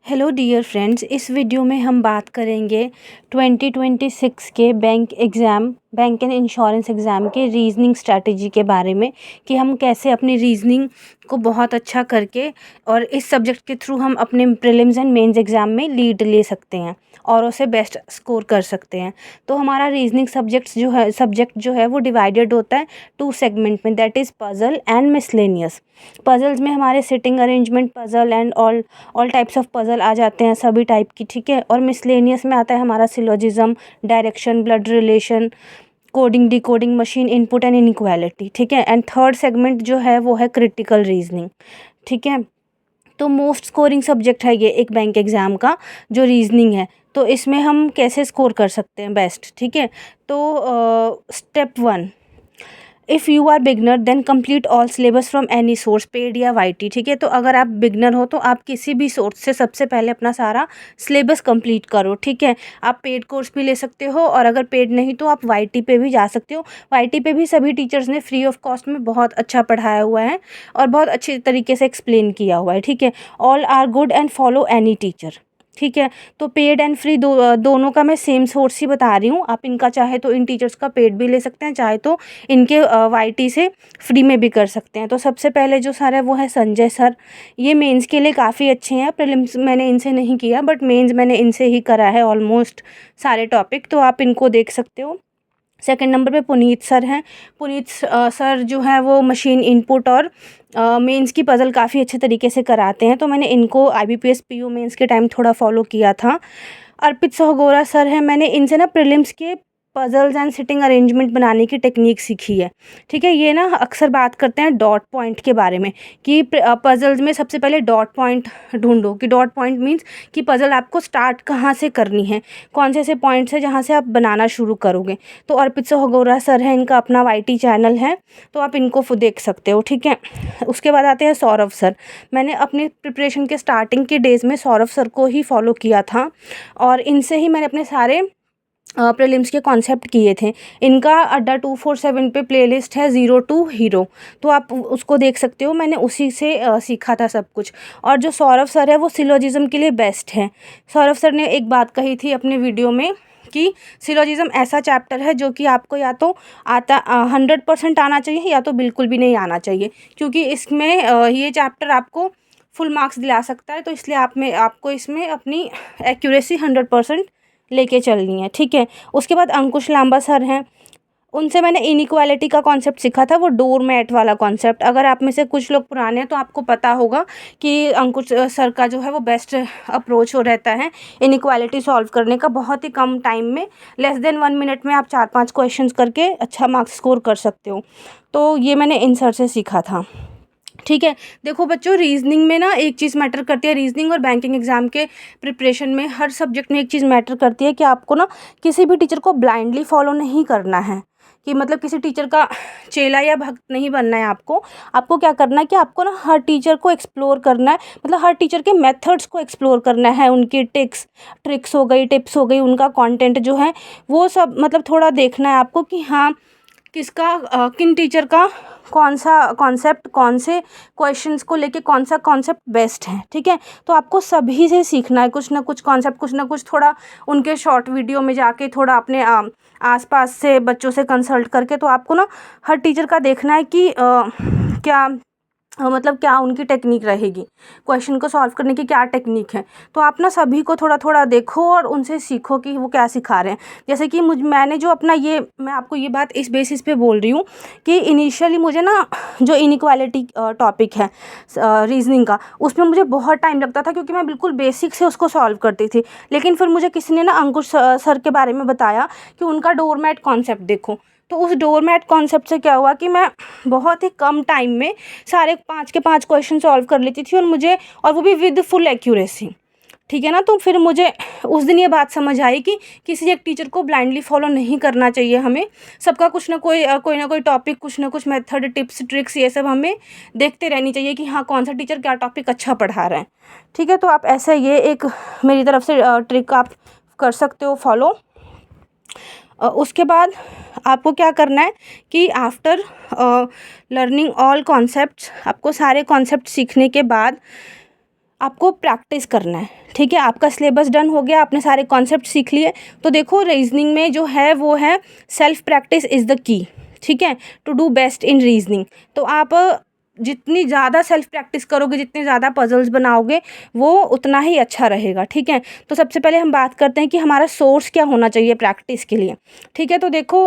Hello dear friends, इस video में हम बात करेंगे 2026 के बैंक एंड इंश्योरेंस एग्ज़ाम के रीजनिंग स्ट्रैटेजी के बारे में कि हम कैसे अपनी रीजनिंग को बहुत अच्छा करके और इस सब्जेक्ट के थ्रू हम अपने प्रीलिम्स एंड मेंस एग्ज़ाम में लीड ले सकते हैं और उसे बेस्ट स्कोर कर सकते हैं। तो हमारा रीजनिंग सब्जेक्ट जो है वो डिवाइडेड होता है 2 सेगमेंट में, that is puzzle and miscellaneous. Puzzles में हमारे sitting arrangement puzzle and all types of puzzle आ जाते हैं, सभी टाइप की, ठीक है। और मिसलेनियस में आता है हमारा syllogism, direction, blood relation, coding, decoding, machine input and inequality, ठीक है। एंड थर्ड सेगमेंट जो है वो है क्रिटिकल रीजनिंग, ठीक है। तो मोस्ट स्कोरिंग सब्जेक्ट है ये एक बैंक एग्ज़ाम का जो रीजनिंग है। तो इसमें हम कैसे स्कोर कर सकते हैं बेस्ट, ठीक है। तो step 1, if you are beginner then complete all syllabus from any source, paid या वाईटी, ठीक है। तो अगर आप बिगनर हो तो आप किसी भी सोर्स से सबसे पहले अपना सारा सिलेबस कंप्लीट करो, ठीक है। आप पेड कोर्स भी ले सकते हो और अगर पेड नहीं तो आप वाईटी पे भी जा सकते हो। वाईटी पे भी सभी टीचर्स ने फ्री ऑफ कॉस्ट में बहुत अच्छा पढ़ाया हुआ है और बहुत अच्छे तरीके से एक्सप्लेन किया हुआ है, ठीक है। All are good and follow any teacher, ठीक है। तो पेड एंड फ्री दोनों का मैं सेम सोर्स ही बता रही हूँ। आप इनका चाहे तो इन टीचर्स का पेड भी ले सकते हैं, चाहे तो इनके वाईटी से फ्री में भी कर सकते हैं। तो सबसे पहले जो सर है वो है संजय सर। ये मेंस के लिए काफ़ी अच्छे हैं। प्रीलिम्स मैंने इनसे नहीं किया बट मेंस मैंने इनसे ही करा है ऑलमोस्ट सारे टॉपिक, तो आप इनको देख सकते हो। सेकंड नंबर पे पुनीत सर हैं। पुनीत सर जो है वो मशीन इनपुट और मेंस की पज़ल काफ़ी अच्छे तरीके से कराते हैं, तो मैंने इनको IBPS PO मेंस के टाइम थोड़ा फॉलो किया था। अर्पित सोहगोरा सर हैं, मैंने इनसे ना प्रीलिम्स के पज़ल्स एंड सिटिंग अरेंजमेंट बनाने की टेक्निक सीखी है, ठीक है। ये ना अक्सर बात करते हैं डॉट पॉइंट के बारे में कि पज़ल्स में सबसे पहले डॉट पॉइंट ढूंढो, कि डॉट पॉइंट मीन्स कि पज़ल आपको स्टार्ट कहाँ से करनी है, कौन से ऐसे पॉइंट्स है जहाँ से आप बनाना शुरू करोगे। तो अर्पित सोहगोरा सर है, इनका अपना वाईटी चैनल है, तो आप इनको देख सकते हो, ठीक है। उसके बाद आते हैं सौरभ सर। मैंने अपनी प्रिपरेशन के स्टार्टिंग के डेज़ में सौरभ सर को ही फॉलो किया था और इनसे ही मैंने अपने सारे प्रीलिम्स के कॉन्सेप्ट किए थे। इनका अड्डा 247 पे प्लेलिस्ट है ज़ीरो टू हीरो, तो आप उसको देख सकते हो। मैंने उसी से सीखा था सब कुछ। और जो सौरभ सर है वो सिलोजिज्म के लिए बेस्ट है। सौरभ सर ने एक बात कही थी अपने वीडियो में कि सिलोजिज्म ऐसा चैप्टर है जो कि आपको या तो 100% आना चाहिए या तो बिल्कुल भी नहीं आना चाहिए, क्योंकि इसमें ये चैप्टर आपको फुल मार्क्स दिला सकता है। तो इसलिए आपको इसमें अपनी एक्यूरेसी 100% लेके चलनी है, ठीक है। उसके बाद अंकुश लांबा सर हैं, उनसे मैंने इनइक्वालिटी का कॉन्सेप्ट सीखा था, वो डोर मैट वाला कॉन्सेप्ट। अगर आप में से कुछ लोग पुराने हैं तो आपको पता होगा कि अंकुश सर का जो है वो बेस्ट अप्रोच हो रहता है इनइक्वालिटी सॉल्व करने का। बहुत ही कम टाइम में, लेस देन 1 मिनट में आप 4-5 क्वेश्चंस करके अच्छा मार्क्स स्कोर कर सकते हो। तो ये मैंने इन सर से सीखा था, ठीक है। देखो बच्चों, रीजनिंग में ना एक चीज़ मैटर करती है। रीजनिंग और बैंकिंग एग्जाम के प्रिपरेशन में हर सब्जेक्ट में एक चीज़ मैटर करती है कि आपको ना किसी भी टीचर को ब्लाइंडली फॉलो नहीं करना है, कि मतलब किसी टीचर का चेला या भक्त नहीं बनना है आपको क्या करना है कि आपको ना हर टीचर को एक्सप्लोर करना है, मतलब हर टीचर के मेथड्स को एक्सप्लोर करना है, उनकी ट्रिक्स हो गई, टिप्स हो गई, उनका कंटेंट जो है वो सब मतलब थोड़ा देखना है आपको कि हाँ किन टीचर का कौन सा कॉन्सेप्ट, कौन से क्वेश्चंस को लेके कौन सा कॉन्सेप्ट बेस्ट है, ठीक है। तो आपको सभी से सीखना है कुछ ना कुछ कॉन्सेप्ट, कुछ ना कुछ थोड़ा उनके शॉर्ट वीडियो में जाके थोड़ा अपने आसपास से बच्चों से कंसल्ट करके। तो आपको ना हर टीचर का देखना है कि क्या मतलब क्या उनकी टेक्निक रहेगी, क्वेश्चन को सॉल्व करने की क्या टेक्निक है। तो आप ना सभी को थोड़ा थोड़ा देखो और उनसे सीखो कि वो क्या सिखा रहे हैं। जैसे कि मैंने जो अपना मैं आपको ये बात इस बेसिस पे बोल रही हूँ कि इनिशियली मुझे ना जो इनइक्वालिटी टॉपिक है रीजनिंग का, उसमें मुझे बहुत टाइम लगता था क्योंकि मैं बिल्कुल बेसिक से उसको सॉल्व करती थी। लेकिन फिर मुझे किसी ने ना अंकुश सर के बारे में बताया कि उनका डोरमैट कॉन्सेप्ट देखो। तो उस डोरमैट कॉन्सेप्ट से क्या हुआ कि मैं बहुत ही कम टाइम में सारे 5 के 5 क्वेश्चन सॉल्व कर लेती थी और वो भी विद फुल एक्यूरेसी, ठीक है ना। तो फिर मुझे उस दिन ये बात समझ आई कि किसी एक टीचर को ब्लाइंडली फॉलो नहीं करना चाहिए हमें। सबका कुछ ना कोई टॉपिक, कुछ ना कुछ मेथड, टिप्स, ट्रिक्स, ये सब हमें देखते रहनी चाहिए कि हाँ कौन सा टीचर क्या टॉपिक अच्छा पढ़ा रहा है, ठीक है। तो आप ऐसा ये एक मेरी तरफ से ट्रिक आप कर सकते हो फॉलो। उसके बाद आपको क्या करना है कि आफ्टर लर्निंग ऑल कॉन्सेप्ट्स, आपको सारे कॉन्सेप्ट सीखने के बाद आपको प्रैक्टिस करना है, ठीक है, आपका सिलेबस डन हो गया, आपने सारे कॉन्सेप्ट सीख लिए। तो देखो रीजनिंग में जो है वो है self practice is the key, ठीक है, to do best in reasoning. तो आप जितनी ज़्यादा सेल्फ प्रैक्टिस करोगे, जितने ज़्यादा पजल्स बनाओगे, वो उतना ही अच्छा रहेगा, ठीक है। तो सबसे पहले हम बात करते हैं कि हमारा सोर्स क्या होना चाहिए प्रैक्टिस के लिए, ठीक है। तो देखो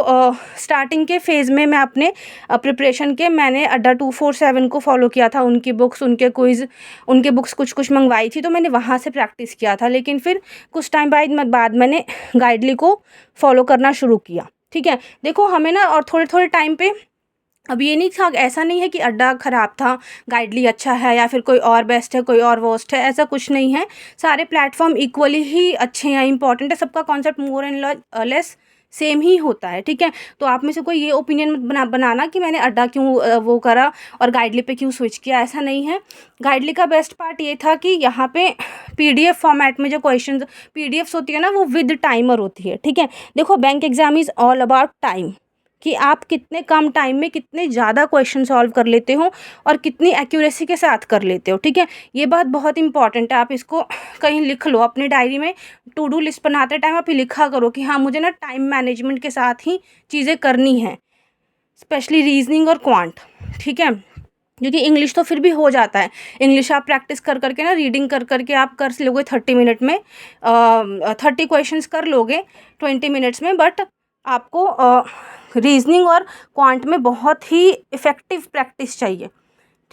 स्टार्टिंग के फेज़ में मैं अपने प्रिपरेशन के मैंने अड्डा 247 को फॉलो किया था, उनकी बुक्स, उनके क्विज़, उनके बुक्स कुछ मंगवाई थी, तो मैंने वहाँ से प्रैक्टिस किया था। लेकिन फिर कुछ टाइम बाद मैंने गाइडली को फॉलो करना शुरू किया, ठीक है। देखो हमें ना और थोड़े थोड़े टाइम पे, अब ये नहीं था, ऐसा नहीं है कि अड्डा ख़राब था, गाइडली अच्छा है या फिर कोई और बेस्ट है, कोई और वर्स्ट है, ऐसा कुछ नहीं है। सारे प्लेटफॉर्म इक्वली ही अच्छे हैं, इंपॉर्टेंट है, सबका concept more and less same ही होता है, ठीक है। तो आप में से कोई ये ओपिनियन मत बनाना कि मैंने अड्डा क्यों वो करा और गाइडली पे क्यों स्विच किया, ऐसा नहीं है। गाइडली का बेस्ट पार्ट ये था कि यहाँ पे पीडीएफ फॉर्मेट में जो क्वेश्चन पीडीएफ्स होती है ना, वो विद टाइमर होती है, ठीक है। देखो bank exam is all about time, कि आप कितने कम टाइम में कितने ज़्यादा क्वेश्चन सॉल्व कर लेते हो और कितनी एक्यूरेसी के साथ कर लेते हो, ठीक है। ये बात बहुत इंपॉर्टेंट है, आप इसको कहीं लिख लो अपनी डायरी में, टू डू लिस्ट बनाते टाइम आप लिखा करो कि हाँ मुझे ना टाइम मैनेजमेंट के साथ ही चीज़ें करनी हैं, स्पेशली रीजनिंग और क्वांट, ठीक है। क्योंकि इंग्लिश तो फिर भी हो जाता है, इंग्लिश आप प्रैक्टिस कर करके ना, रीडिंग कर करके आप कर लोगे 30 मिनट में, 30 क्वेश्चंस कर लोगे 20 मिनट्स में। बट आपको रीजनिंग और क्वांट में बहुत ही इफ़ेक्टिव प्रैक्टिस चाहिए,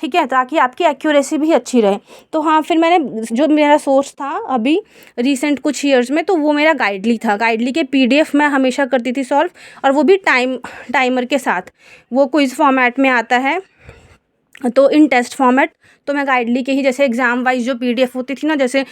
ठीक है, ताकि आपकी एक्यूरेसी भी अच्छी रहे। तो हाँ, फिर मैंने जो मेरा सोर्स था अभी रिसेंट कुछ ईयर्स में, तो वो मेरा गाइडली था। गाइडली के पीडीएफ मैं हमेशा करती थी सॉल्व, और वो भी टाइमर के साथ। वो क्विज़ फॉर्मेट में आता है, तो इन टेस्ट फॉर्मेट। तो मैं गाइडली के ही, जैसे एग्ज़ाम वाइज जो पीडीएफ होती थी ना, जैसे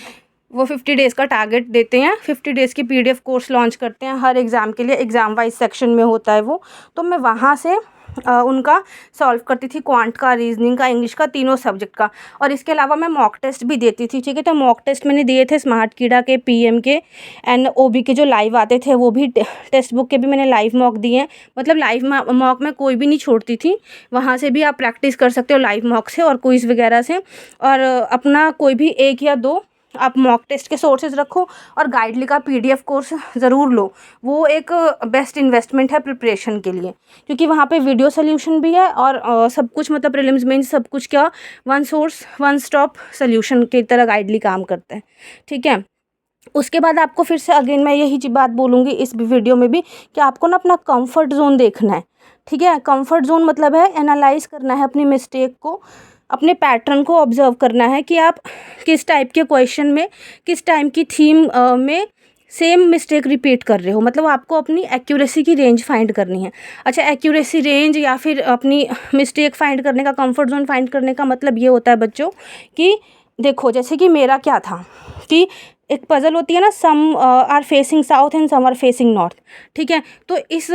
वो 50 डेज़ का टारगेट देते हैं, 50 डेज़ की पीडीएफ कोर्स लॉन्च करते हैं हर एग्ज़ाम के लिए, एग्ज़ाम वाइज सेक्शन में होता है वो। तो मैं वहाँ से उनका सॉल्व करती थी, क्वांट का, रीजनिंग का, इंग्लिश का, तीनों सब्जेक्ट का। और इसके अलावा मैं मॉक टेस्ट भी देती थी, ठीक है। तो मॉक टेस्ट मैंने दिए थे स्मार्ट कीड़ा के, पीएम के एंड ओबी के जो लाइव आते थे, वो भी टेक्स्ट बुक के भी मैंने लाइव मॉक दिए हैं। मतलब लाइव मॉक में कोई भी नहीं छोड़ती थी, वहाँ से भी आप प्रैक्टिस कर सकते हो लाइव मॉक से और क्विज़ वगैरह से। और अपना कोई भी 1 या 2 आप मॉक टेस्ट के सोर्सेज रखो और गाइडली का पीडीएफ कोर्स ज़रूर लो, वो एक बेस्ट इन्वेस्टमेंट है प्रिपरेशन के लिए, क्योंकि वहाँ पे वीडियो सोल्यूशन भी है और सब कुछ, मतलब प्रीलिम्स मेंस सब कुछ क्या one source one stop solution की तरह गाइडली काम करता है, ठीक है। उसके बाद आपको फिर से अगेन मैं यही बात बोलूँगी इस वीडियो में भी, कि आपको ना अपना कंफर्ट जोन देखना है, ठीक है। कंफर्ट जोन मतलब है एनालाइज करना है अपनी मिस्टेक को, अपने पैटर्न को ऑब्जर्व करना है कि आप किस टाइप के क्वेश्चन में, किस टाइप की थीम में सेम मिस्टेक रिपीट कर रहे हो। मतलब आपको अपनी एक्यूरेसी की रेंज फाइंड करनी है। अच्छा, एक्यूरेसी रेंज या फिर अपनी मिस्टेक फाइंड करने का, कंफर्ट जोन फाइंड करने का मतलब ये होता है बच्चों कि देखो, जैसे कि मेरा क्या था कि एक पज़ल होती है ना, some are facing south and some are facing north, ठीक है। तो इस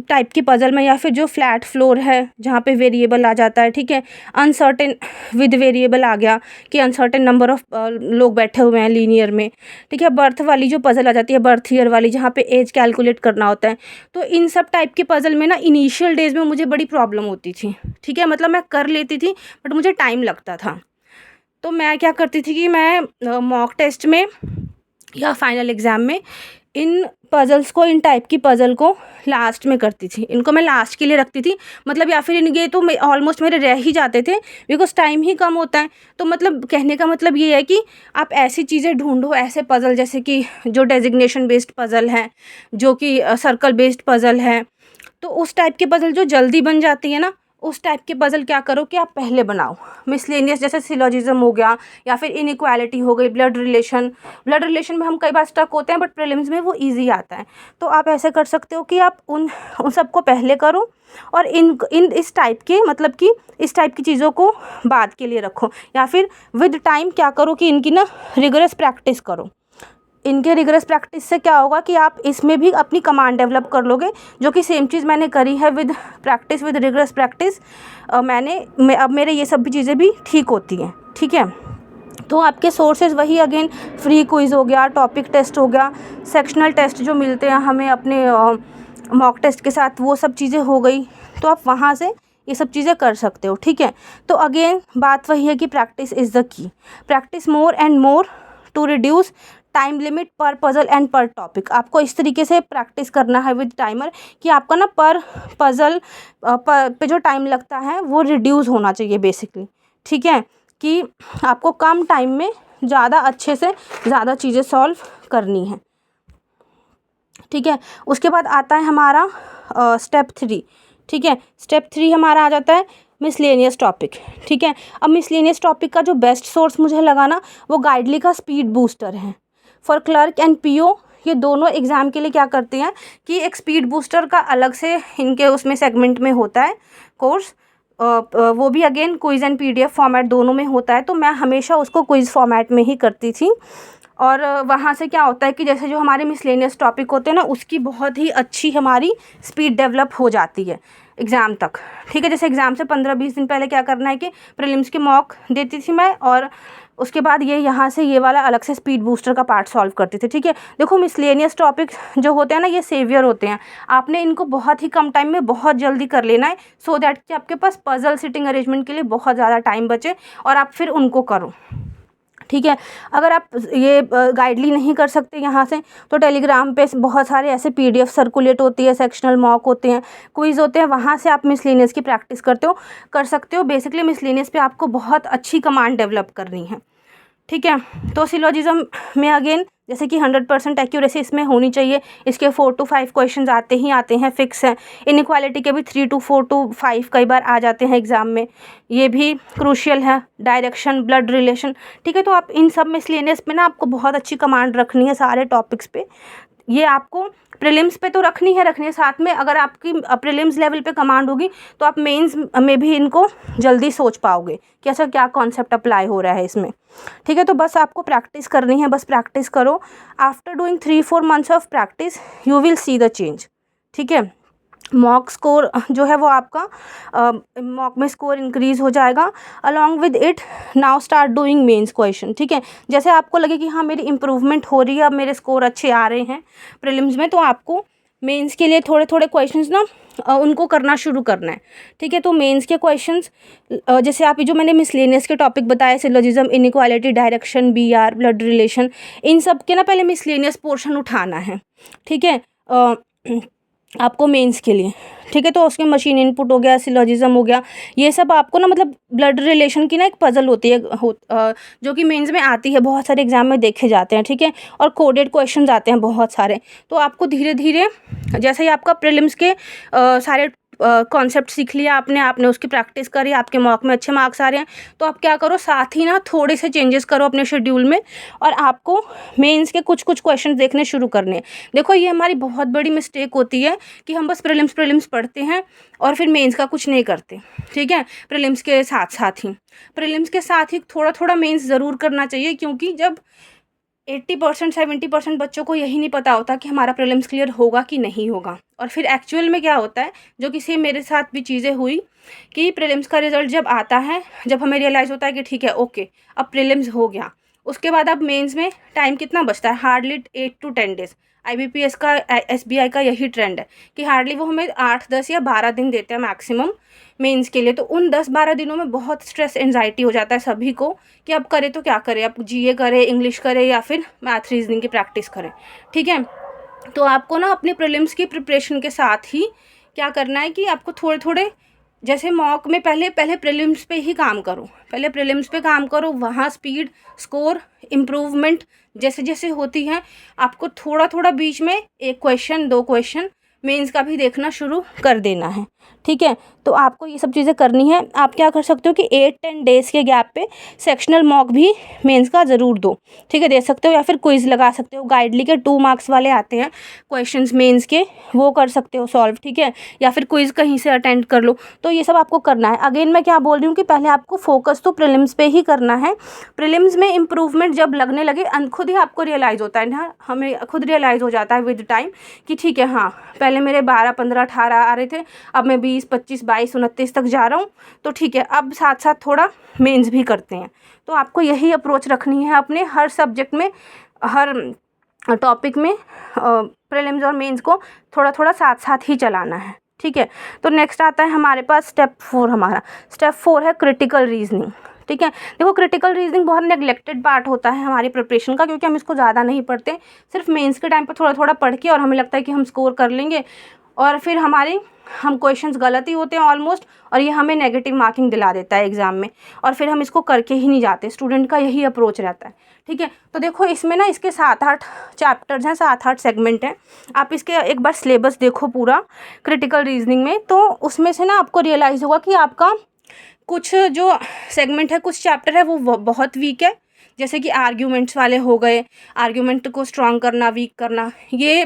टाइप की पज़ल में, या फिर जो फ्लैट फ्लोर है जहाँ पे वेरिएबल आ जाता है, ठीक है, अनसर्टेन विद वेरिएबल आ गया कि अनसर्टेन नंबर ऑफ लोग बैठे हुए हैं लीनियर में, ठीक है। बर्थ वाली जो पज़ल आ जाती है, बर्थ ईयर वाली, जहाँ पे एज कैलकुलेट करना होता है। तो इन सब टाइप के पज़ल में ना इनिशियल डेज़ में मुझे बड़ी प्रॉब्लम होती थी, ठीक है। मतलब मैं कर लेती थी बट मुझे टाइम लगता था। तो मैं क्या करती थी कि मैं मॉक टेस्ट में या फाइनल एग्ज़ाम में इन पज़ल्स को, इन टाइप की पज़ल को लास्ट में करती थी। इनको मैं लास्ट के लिए रखती थी, मतलब या फिर ये तो ऑलमोस्ट मेरे रह ही जाते थे, बिकॉज टाइम ही कम होता है। तो मतलब कहने का मतलब ये है कि आप ऐसी चीज़ें ढूंढो, ऐसे पज़ल जैसे कि जो डेजिग्नेशन बेस्ड पज़ल है, जो कि सर्कल बेस्ड पज़ल है, तो उस टाइप के पज़ल जो जल्दी बन जाती है ना, उस टाइप के पज़ल क्या करो कि आप पहले बनाओ। मिसलेनियस जैसे सिलोजिज्म हो गया, या फिर इनइक्वालिटी हो गई, ब्लड रिलेशन में हम कई बार स्टक होते हैं, बट प्रीलिम्स में वो इजी आता है। तो आप ऐसे कर सकते हो कि आप उन सबको पहले करो और इस टाइप के, मतलब कि इस टाइप की चीज़ों को बाद के लिए रखो, या फिर विद टाइम क्या करो कि इनकी ना रिगरस प्रैक्टिस करो। इनके रिगरस प्रैक्टिस से क्या होगा कि आप इसमें भी अपनी कमांड डेवलप कर लोगे, जो कि सेम चीज़ मैंने करी है with practice, with rigorous practice. अब मेरे ये सब भी चीज़ें भी ठीक होती हैं, ठीक है। तो आपके सोर्सेज वही अगेन फ्री क्विज़ हो गया, टॉपिक टेस्ट हो गया, सेक्शनल टेस्ट जो मिलते हैं हमें अपने मॉक टेस्ट के साथ, वो सब चीज़ें हो गई। तो आप वहाँ से ये सब चीज़ें कर सकते हो, ठीक है। तो अगेन बात वही है कि practice is the key, practice more and more to reduce time limit per puzzle and per topic. आपको इस तरीके से प्रैक्टिस करना है विद टाइमर कि आपका ना पर पजल पे जो टाइम लगता है वो रिड्यूस होना चाहिए बेसिकली, ठीक है, कि आपको कम टाइम में ज़्यादा अच्छे से ज़्यादा चीज़ें सॉल्व करनी है, ठीक है। उसके बाद आता है हमारा स्टेप 3, ठीक है। स्टेप 3 हमारा आ जाता है मिसलेनियस टॉपिक, ठीक है। अब मिसलेनियस टॉपिक का जो बेस्ट सोर्स मुझे लगा ना वो गाइडली का स्पीड बूस्टर है। फॉर क्लर्क एंड पीओ ये दोनों एग्ज़ाम के लिए क्या करते हैं कि एक स्पीड बूस्टर का अलग से इनके उसमें सेगमेंट में होता है कोर्स, वो भी again quiz and PDF format दोनों में होता है। तो मैं हमेशा उसको क्विज़ फॉर्मेट में ही करती थी। और वहाँ से क्या होता है कि जैसे जो हमारे मिसलेनियस टॉपिक होते हैं ना उसकी बहुत ही अच्छी हमारी स्पीड डेवलप हो जाती है एग्ज़ाम तक, ठीक है। जैसे एग्ज़ाम से 15-20 दिन पहले क्या करना है कि प्रीलिम्स के मॉक देती थी मैं, और उसके बाद ये यहाँ से ये वाला अलग से स्पीड बूस्टर का पार्ट सॉल्व करती थी, ठीक है। देखो मिसलेनियस टॉपिक जो होते हैं ना ये सेवियर होते हैं, आपने इनको बहुत ही कम टाइम में बहुत जल्दी कर लेना है सो दैट कि आपके पास पजल सिटिंग अरेंजमेंट के लिए बहुत ज़्यादा टाइम बचे और आप फिर उनको करो, ठीक है। अगर आप ये गाइडली नहीं कर सकते यहाँ से तो टेलीग्राम पे बहुत सारे ऐसे पीडीएफ सर्कुलेट होती है, सेक्शनल मॉक होते हैं, क्विज़ होते हैं, वहाँ से आप मिसलेनियस की प्रैक्टिस कर सकते हो। बेसिकली मिसलेनियस पे आपको बहुत अच्छी कमांड डेवलप करनी है, ठीक है। तो सिलोजिज्म में अगेन जैसे कि 100% एक्यूरेसी इसमें होनी चाहिए। इसके 4 to 5 क्वेश्चन आते हैं, फिक्स हैं। इनइक्वालिटी के भी 3 to 4 to 5 कई बार आ जाते हैं एग्ज़ाम में, ये भी क्रूशियल है। डायरेक्शन, ब्लड रिलेशन, ठीक है। तो आप इन सब मिसलेनियस पे ना आपको बहुत अच्छी कमांड रखनी है सारे टॉपिक्स पे। ये आपको प्रीलिम्स पे तो रखनी है साथ में। अगर आपकी प्रीलिम्स लेवल पे कमांड होगी तो आप मेंस में भी इनको जल्दी सोच पाओगे कि ऐसा क्या कॉन्सेप्ट अप्लाई हो रहा है इसमें, ठीक है। तो बस आपको प्रैक्टिस करनी है, बस प्रैक्टिस करो। After doing 3-4 months of practice you will see the change, ठीक है। मॉक स्कोर जो है वो आपका मॉक में स्कोर इंक्रीज़ हो जाएगा। Along with it now start doing mains question, ठीक है। जैसे आपको लगे कि हाँ मेरी इम्प्रूवमेंट हो रही है, अब मेरे स्कोर अच्छे आ रहे हैं प्रीलिम्स में, तो आपको मेंस के लिए थोड़े थोड़े क्वेश्चंस ना उनको करना शुरू करना है, ठीक है। तो मेंस के क्वेश्चंस जैसे आप ये जो मैंने मिसलेनियस के टॉपिक बताए, syllogism, inequality, direction, BR, blood relation, इन सब के ना पहले मिसलेनियस पोर्शन उठाना है, ठीक है, आपको मेंस के लिए, ठीक है। तो उसमें मशीन इनपुट हो गया, सिलोजिज्म हो गया, ये सब आपको ना मतलब ब्लड रिलेशन की ना एक पजल होती है जो कि मेंस में आती है, बहुत सारे एग्जाम में देखे जाते हैं, ठीक है। और कोडेड क्वेश्चन आते हैं बहुत सारे। तो आपको धीरे धीरे जैसे ही आपका प्रीलिम्स के सारे कॉन्सेप्ट सीख लिया आपने उसकी प्रैक्टिस करी, आपके मॉक में अच्छे मार्क्स आ रहे हैं, तो आप क्या करो साथ ही ना थोड़े से चेंजेस करो अपने शेड्यूल में, और आपको मेंस के कुछ कुछ क्वेश्चन देखने शुरू करने हैं। देखो ये हमारी बहुत बड़ी मिस्टेक होती है कि हम बस प्रीलिम्स पढ़ते हैं और फिर मेंस का कुछ नहीं करते, ठीक है। प्रीलिम्स के साथ ही थोड़ा थोड़ा मेंस ज़रूर करना चाहिए, क्योंकि जब 80% 70% बच्चों को यही नहीं पता होता कि हमारा प्रीलिम्स क्लियर होगा कि नहीं होगा। और फिर एक्चुअल में क्या होता है, जो कि सेम मेरे साथ भी चीज़ें हुई, कि प्रीलिम्स का रिजल्ट जब आता है, जब हमें रियलाइज़ होता है कि ठीक है ओके अब प्रीलिम्स हो गया, उसके बाद अब मेंस में टाइम कितना बचता है, हार्डली 8 to 10 डेज़। IBPS का SBI का यही ट्रेंड है कि हार्डली वो हमें 8, 10 या 12 दिन देते हैं मैक्सिमम मेंस के लिए। तो उन 10-12 दिनों में बहुत स्ट्रेस एंजाइटी हो जाता है सभी को कि अब करें तो क्या करें, अब GA करें, इंग्लिश करें या फिर मैथ रीजनिंग की प्रैक्टिस करें, ठीक है। तो आपको ना अपने प्रीलिम्स की प्रिपरेशन के साथ ही क्या करना है कि आपको थोड़े थोड़े जैसे मॉक में पहले प्रीलिम्स पे ही काम करो, वहाँ स्पीड, स्कोर, इम्प्रूवमेंट जैसे जैसे होती है, आपको थोड़ा थोड़ा बीच में 1 क्वेश्चन 2 क्वेश्चन मेंस का भी देखना शुरू कर देना है, ठीक है। तो आपको ये सब चीज़ें करनी है। आप क्या कर सकते हो कि 8-10 डेज़ के गैप पे सेक्शनल मॉक भी मेंस का ज़रूर दो, ठीक है, दे सकते हो, या फिर क्विज़ लगा सकते हो। गाइडली के 2 मार्क्स वाले आते हैं क्वेश्चंस मेंस के, वो कर सकते हो सॉल्व, ठीक है, या फिर क्विज़ कहीं से अटेंड कर लो। तो ये सब आपको करना है। अगेन मैं क्या बोल रही हूँ कि पहले आपको फोकस तो प्रीलिम्स पे ही करना है। प्रीलिम्स में इम्प्रूवमेंट जब लगने लगे खुद ही आपको रियलाइज़ होता है ना, हमें खुद रियलाइज़ हो जाता है विद टाइम कि ठीक है हाँ पहले मेरे 12, 15, 18 आ रहे थे, अब मैं 20, 25, 22, 29 तक जा रहा हूँ, तो ठीक है अब साथ साथ थोड़ा मेंस भी करते हैं। तो आपको यही अप्रोच रखनी है अपने हर सब्जेक्ट में, हर टॉपिक में प्रीलिम्स और मेंस को थोड़ा थोड़ा साथ साथ ही चलाना है, ठीक है। तो नेक्स्ट आता है हमारे पास स्टेप 4 है क्रिटिकल रीजनिंग, ठीक है। देखो क्रिटिकल रीजनिंग बहुत नेग्लेक्टेड पार्ट होता है हमारी प्रिपरेशन का, क्योंकि हम इसको ज़्यादा नहीं पढ़ते, सिर्फ मेंस के टाइम पर थोड़ा थोड़ा पढ़ के और हमें लगता है कि हम स्कोर कर लेंगे, और फिर हम क्वेश्चंस गलत ही होते हैं ऑलमोस्ट, और ये हमें नेगेटिव मार्किंग दिला देता है एग्जाम में, और फिर हम इसको करके ही नहीं जाते। स्टूडेंट का यही अप्रोच रहता है, ठीक है। तो देखो इसमें ना इसके 7-8 चैप्टर्स हैं, 7-8 सेगमेंट हैं। आप इसके एक बार सिलेबस देखो पूरा क्रिटिकल रीजनिंग में, तो उसमें से ना आपको रियलाइज़ होगा कि आपका कुछ जो सेगमेंट है, कुछ चैप्टर है वो बहुत वीक है, जैसे कि आर्ग्यूमेंट्स वाले हो गए, आर्ग्यूमेंट को स्ट्रॉन्ग करना, वीक करना, ये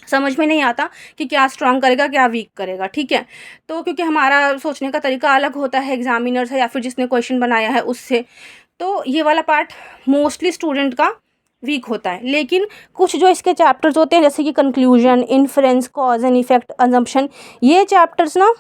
समझ में नहीं आता कि क्या स्ट्रॉन्ग करेगा क्या वीक करेगा, ठीक है। तो क्योंकि हमारा सोचने का तरीका अलग होता है एग्जामिनर से या फिर जिसने क्वेश्चन बनाया है उससे, तो ये वाला पार्ट मोस्टली स्टूडेंट का वीक होता है। लेकिन कुछ जो इसके चैप्टर्स होते हैं, जैसे कि conclusion, inference, cause and effect, assumption, ये चैप्टर्स ना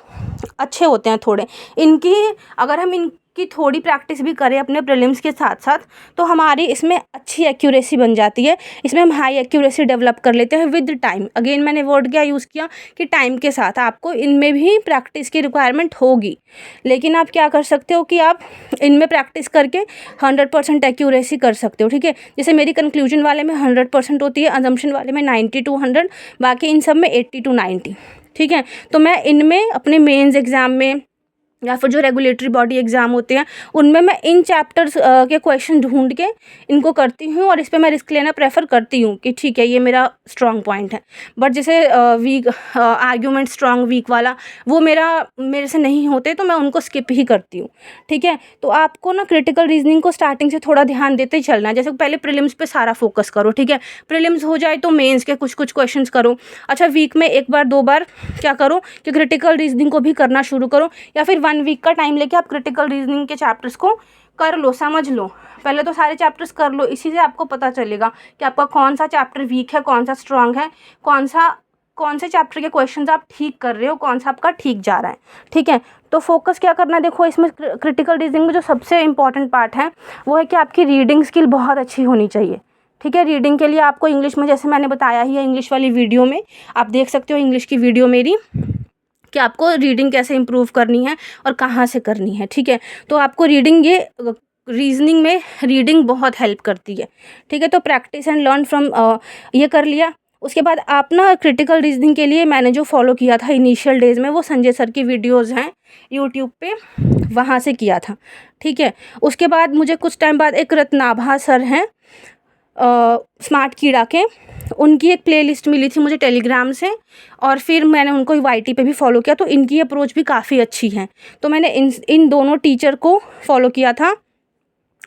अच्छे होते हैं थोड़े। इनकी अगर हम इनकी थोड़ी प्रैक्टिस भी करें अपने प्रीलिम्स के साथ साथ, तो हमारी इसमें अच्छी एक्यूरेसी बन जाती है, इसमें हम हाई एक्यूरेसी डेवलप कर लेते हैं विद टाइम। अगेन मैंने वर्ड क्या यूज़ किया कि टाइम के साथ आपको इनमें भी प्रैक्टिस की रिक्वायरमेंट होगी, लेकिन आप क्या कर सकते हो कि आप इनमें प्रैक्टिस करके 100% एक्यूरेसी कर सकते हो, ठीक है। जैसे मेरी कंक्लूजन वाले में 100% होती है, अजम्पशन वाले में 90 to 100, बाकी इन सब में 80 to 90, ठीक है। तो मैं इनमें अपने मेंस एग्ज़ाम में या फिर जो रेगुलेटरी बॉडी एग्ज़ाम होते हैं उनमें मैं इन चैप्टर्स के क्वेश्चन ढूंढ के इनको करती हूँ, और इस पे मैं रिस्क लेना प्रेफर करती हूँ कि ठीक है ये मेरा स्ट्रॉन्ग पॉइंट है। बट जैसे वीक आर्ग्यूमेंट स्ट्रॉन्ग वीक वाला वो मेरे से नहीं होते, तो मैं उनको स्किप ही करती हूँ, ठीक है। तो आपको ना क्रिटिकल रीजनिंग को स्टार्टिंग से थोड़ा ध्यान देते ही चलना है। जैसे पहले प्रीलिम्स पे सारा फोकस करो, ठीक है। प्रीलिम्स हो जाए तो मेंस के कुछ कुछ क्वेश्चन करो। अच्छा वीक में 1-2 बार क्या करो कि क्रिटिकल रीजनिंग को भी करना शुरू करो, या फिर 1 वीक का टाइम लेके आप क्रिटिकल रीजनिंग के चैप्टर्स को कर लो, समझ लो। पहले तो सारे चैप्टर्स कर लो, इसी से आपको पता चलेगा कि आपका कौन सा चैप्टर वीक है, कौन सा स्ट्रांग है, कौन से चैप्टर के क्वेश्चंस आप ठीक कर रहे हो, कौन सा आपका ठीक जा रहा है, ठीक है। तो फोकस क्या करना है, देखो इसमें क्रिटिकल रीजनिंग में जो सबसे इंपॉर्टेंट पार्ट है वो है कि आपकी रीडिंग स्किल बहुत अच्छी होनी चाहिए, ठीक है। रीडिंग के लिए आपको इंग्लिश में, जैसे मैंने बताया ही है इंग्लिश वाली वीडियो में, आप देख सकते हो इंग्लिश की वीडियो मेरी, कि आपको रीडिंग कैसे इम्प्रूव करनी है और कहाँ से करनी है, ठीक है। तो आपको रीजनिंग में रीडिंग बहुत हेल्प करती है, ठीक है। तो प्रैक्टिस एंड लर्न फ्रॉम ये कर लिया। उसके बाद आप ना क्रिटिकल रीजनिंग के लिए मैंने जो फॉलो किया था इनिशियल डेज़ में, वो संजय सर की वीडियोज़ हैं यूट्यूब पे, वहाँ से किया था, ठीक है। उसके बाद मुझे कुछ टाइम बाद एक रत्नाभा सर हैं स्मार्ट कीड़ा के, उनकी एक प्लेलिस्ट मिली थी मुझे टेलीग्राम से, और फिर मैंने उनको YT पे भी फॉलो किया, तो इनकी अप्रोच भी काफ़ी अच्छी है। तो मैंने इन दोनों टीचर को फॉलो किया था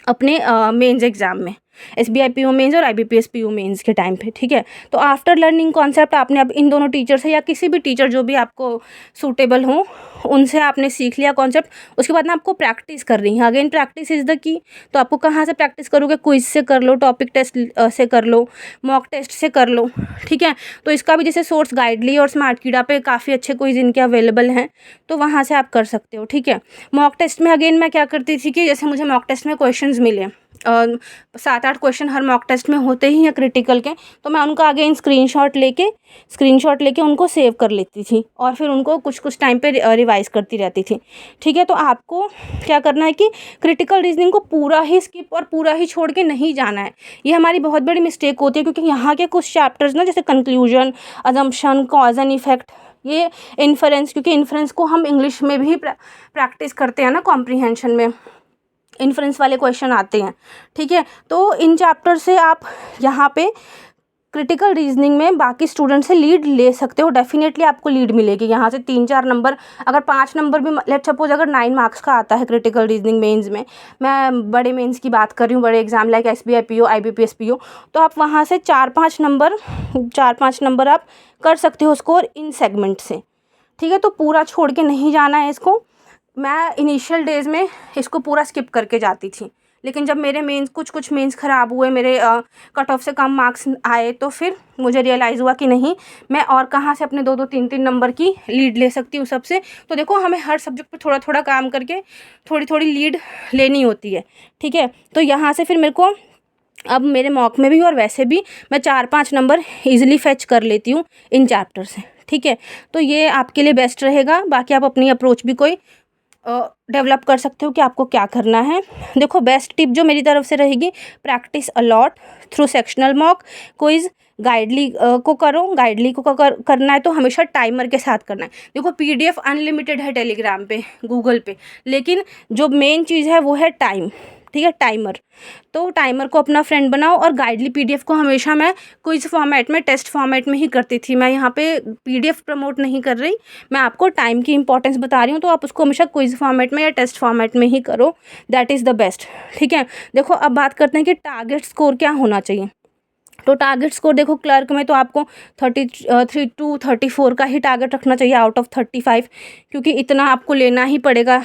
अपने मेंस एग्ज़ाम में, SBI PO मेंस और IBPS PO मेंस के टाइम पे, ठीक है। तो आफ्टर लर्निंग कॉन्सेप्ट आपने अब इन दोनों टीचर से या किसी भी टीचर जो भी आपको सूटेबल हो उनसे आपने सीख लिया कॉन्सेप्ट। उसके बाद ना आपको प्रैक्टिस करनी है, अगेन प्रैक्टिस इज़ द की। तो आपको कहाँ से प्रैक्टिस करोगे, क्विज से कर लो, टॉपिक टेस्ट से कर लो, मॉक टेस्ट से कर लो, ठीक है। तो इसका भी जैसे सोर्स गाइडली और स्मार्ट कीड़ा पे काफ़ी अच्छे क्विज इनके अवेलेबल हैं, तो वहाँ से आप कर सकते हो, ठीक है। मॉक टेस्ट में अगेन मैं क्या करती थी कि जैसे मुझे मॉक टेस्ट में क्वेश्चंस मिले, 7-8 क्वेश्चन हर मॉक टेस्ट में होते ही हैं क्रिटिकल के, तो मैं उनका अगेन स्क्रीनशॉट लेके उनको सेव कर लेती थी, और फिर उनको कुछ टाइम पे रिवाइज करती रहती थी, ठीक है। तो आपको क्या करना है कि क्रिटिकल रीजनिंग को पूरा ही स्किप और पूरा ही छोड़ के नहीं जाना है, ये हमारी बहुत बड़ी मिस्टेक होती है। क्योंकि यहाँ के कुछ चैप्टर्स ना, जैसे conclusion, assumption, cause and effect, ये इन्फरेंस, क्योंकि इन्फरेंस को हम इंग्लिश में भी प्रैक्टिस करते हैं ना, कॉम्प्रीहेंशन में इन्फ्रेंस वाले क्वेश्चन आते हैं, ठीक है। तो इन चैप्टर से आप यहाँ पे क्रिटिकल रीजनिंग में बाकी स्टूडेंट से लीड ले सकते हो, डेफिनेटली आपको लीड मिलेगी यहाँ से 3-4 नंबर, अगर 5 नंबर भी, लेट्स सपोज अगर 9 मार्क्स का आता है क्रिटिकल रीजनिंग मेंस में, मैं बड़े मेंस की बात कर रही हूँ, बड़े exam like SBI PO, IBPS PO, तो आप वहाँ से 4-5 नंबर आप कर सकते हो स्कोर इन सेगमेंट से, ठीक है। तो पूरा छोड़ के नहीं जाना है इसको। मैं इनिशियल डेज़ में इसको पूरा स्किप करके जाती थी, लेकिन जब मेरे मेंस कुछ मेंस ख़राब हुए, मेरे कट ऑफ से कम मार्क्स आए, तो फिर मुझे रियलाइज़ हुआ कि नहीं, मैं और कहाँ से अपने 2-2, 3-3 नंबर की लीड ले सकती हूँ सबसे। तो देखो हमें हर सब्जेक्ट पे थोड़ा थोड़ा काम करके थोड़ी लीड लेनी होती है, ठीक है। तो यहाँ से फिर मेरे को अब मेरे मॉक में भी और वैसे भी मैं 4-5 नंबर ईजिली फैच कर लेती हूँ इन चैप्टर से, ठीक है। तो ये आपके लिए बेस्ट रहेगा। बाकी आप अपनी अप्रोच भी कोई डेवलप कर सकते हो कि आपको क्या करना है। देखो बेस्ट टिप जो मेरी तरफ से रहेगी, practice a lot through sectional mock quiz. Guidely को करो, गाइडली को करना है तो हमेशा टाइमर के साथ करना है। देखो PDF अनलिमिटेड है टेलीग्राम पे, गूगल पे, लेकिन जो मेन चीज़ है वो है टाइम, ठीक है, टाइमर। तो टाइमर को अपना फ्रेंड बनाओ, और गाइडली PDF को हमेशा मैं क्विज फॉर्मेट में, टेस्ट फॉर्मेट में ही करती थी। मैं यहाँ पे PDF प्रमोट नहीं कर रही, मैं आपको टाइम की इंपॉर्टेंस बता रही हूँ, तो आप उसको हमेशा क्विज फॉर्मेट में या टेस्ट फॉर्मेट में ही करो, दैट इज़ द बेस्ट, ठीक है। देखो अब बात करते हैं कि टारगेट स्कोर क्या होना चाहिए। तो टारगेट स्कोर देखो क्लर्क में तो आपको 33 to 34 का ही टारगेट रखना चाहिए आउट ऑफ 35, क्योंकि इतना आपको लेना ही पड़ेगा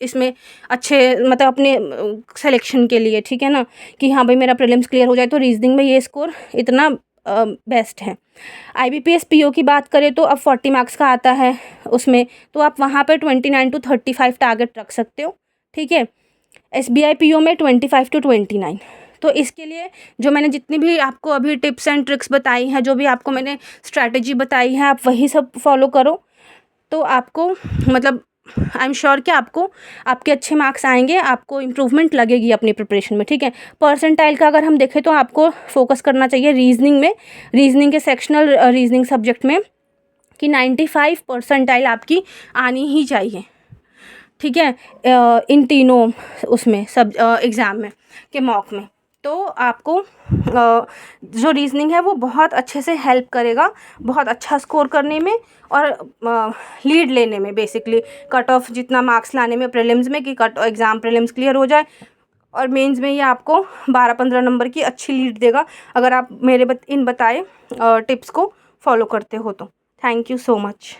इसमें अच्छे, मतलब अपने सिलेक्शन के लिए, ठीक है ना, कि हाँ भाई मेरा प्रीलिम्स क्लियर हो जाए। तो रीजनिंग में ये स्कोर इतना बेस्ट है। IBPS PO की बात करें तो अब 40 मार्क्स का आता है उसमें, तो आप वहाँ पर 29 to 35 टारगेट रख सकते हो, ठीक है। SBI PO में 25 to 29। तो इसके लिए जो मैंने जितनी भी आपको अभी टिप्स एंड ट्रिक्स बताई हैं, जो भी आपको मैंने स्ट्रैटेजी बताई है, आप वही सब फॉलो करो, तो आपको मतलब आई एम श्योर कि आपको आपके अच्छे मार्क्स आएंगे, आपको इम्प्रूवमेंट लगेगी अपनी प्रिपरेशन में, ठीक है। परसेंटाइल का अगर हम देखें तो आपको फोकस करना चाहिए रीजनिंग में, रीजनिंग के सेक्शनल रीजनिंग सब्जेक्ट में, कि 95 परसेंटाइल आपकी आनी ही चाहिए, ठीक है, इन तीनों उसमें सब एग्ज़ाम में के मॉक में। तो आपको जो रीजनिंग है वो बहुत अच्छे से हेल्प करेगा, बहुत अच्छा स्कोर करने में और लीड लेने में, बेसिकली कट ऑफ जितना मार्क्स लाने में प्रीलिम्स में, कि कट एग्ज़ाम प्रीलिम्स क्लियर हो जाए, और मेंस में ये आपको 12-15 नंबर की अच्छी लीड देगा, अगर आप मेरे इन बताए टिप्स को फॉलो करते हो तो। Thank you so much.